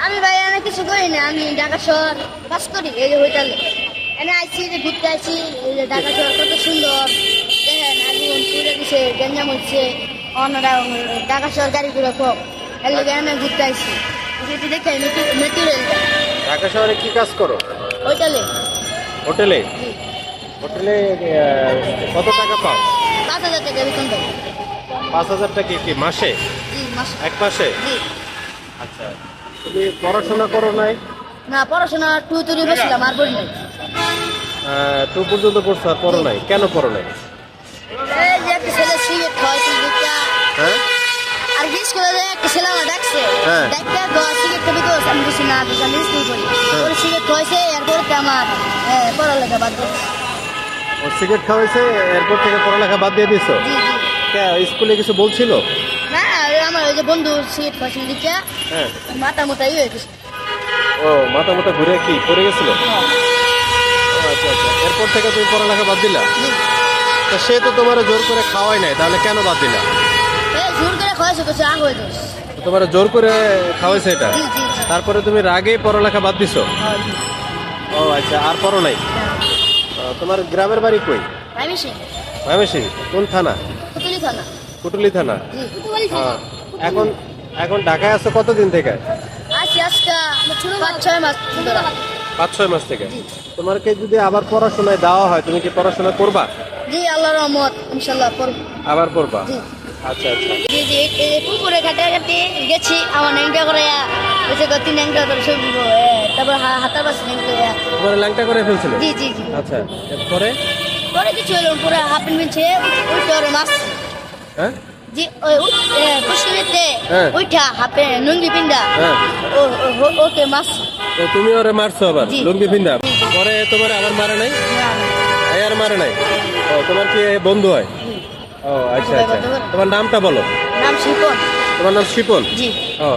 আমি ভাই এনে কিছু করি না, আমি ঢাকা শহর বাস করি এই যে হোটেলে। এনে আইছি যে ঘুরতে আইছি, এই যে ঢাকা শহর কত সুন্দর দেখেন, আগুন পুড়ে দিছে, গেঞ্জাম হচ্ছে, অন্যরা ঢাকা শহর গাড়ি ঘোড়া কম, এর লোক এনে ঘুরতে আইছি। যেটি দেখে মেট্রো রেলটা ঢাকা শহরে কি কাজ করো? হোটেলে। হোটেলে? জি, হোটেলে কত টাকা পাও? 5,000 টাকা বেতন পাই। 5,000 টাকা কি মাসে? জি মাসে। এক মাসে? জি আচ্ছা, তুমি পড়াশোনা করো নাই? না, পড়াশোনা টু তৈরি বসলাম আর পড়ি নাই। টু পর্যন্ত পড়ছো আর পড়ো নাই? কেন পড়ো নাই? এই যে একটা ছেলে সিগারেট খাওয়াইছে দুইটা, হ্যাঁ, আর বিশ করে যে একটা ছেলে আমার ডাকছে, হ্যাঁ। ডাকতে সিগারেট খাবি তো আমি কিছু না দিচ্ছি, আমি স্কুল করি। হ্যাঁ। ওর সিগারেট খাওয়াইছে, এরপর আমার পড়ালেখা বাদ দিচ্ছি। ও সিগারেট খাওয়াইছে, এরপর থেকে পড়ালেখা বাদ দিয়ে দিছো? জি জি। স্কুলে কিছু বলছিল? না, ওই আমার ওই যে বন্ধু সিগারেট খাওয়াইছে দিকে হ্যাঁ। মাথা মোটা হয়ে গেছে। ও মাথা মাথা ঘুরে কি পড়ে গেছিল? ও, আচ্ছা আচ্ছা, এরপর থেকে তুমি পড়ালেখা বাদ দিলা? জি। তা সে তো তোমার জোর করে খাওয়াই নাই, তাহলে কেন বাদ দিলা? জোর করে খাওয়াইছে তো আগ হয়ে যাচ্ছে। তোমার জোর করে খাওয়াইছে এটা, জি জি জি। তারপরে তুমি রাগেই পড়ালেখা বাদ দিছো? হ্যাঁ, জি। ও আচ্ছা, আর পড়ো নাই? তোমার গ্রামের বাড়ি কই? আমি সে ময়মনসিংহ? কোন থানা? কুতুলি থানা। কুটুলি থানা? জি কুতুলি হ্যাঁ। এখন এখন ঢাকায় আছো কতদিন থেকে? আজকে আজকে 5-6 মাস ধরে। 5-6 মাস থেকে। জি। তোমাকে যদি আবার পড়াশোনায় দেওয়া হয়, তুমি কি পড়াশোনা করবা? জি আল্লাহর রহমত ইনশাআল্লাহ পড়ব। আবার পড়বা? জি আচ্ছা আচ্ছা। জি জি। এই পুকুরে ঘাটে ঘাটে গেছি, আমার ন্যাংটা করে এসে গতি ন্যাংটা করে সব তারপর হাতার পাশে ন্যাংটা করে। তোমার ল্যাংটা করে ফেলছিল? জি জি জি। আচ্ছা, এরপরে? পরে কিছু হলো পুরো হাফ প্যান্ট পিনছে উঠতে ওরে মাছ। হ্যাঁ জি ওই পুষ্করিতে হ্যাঁ। উঠা হাফ লুঙ্গি পিন্দা হ্যাঁ। ওকে মাছ। তো তুমি ওরে মারছো আবার জি। লুঙ্গি পিন্দা? পরে তোমার আবার মারে নাই? এই আর মারে নাই? ও, তোমার কি এ বন্ধু হয়? ও আচ্ছা আচ্ছা, তোমার নামটা বলো। নাম শিপন। তোমার নাম শিপন? জি। ও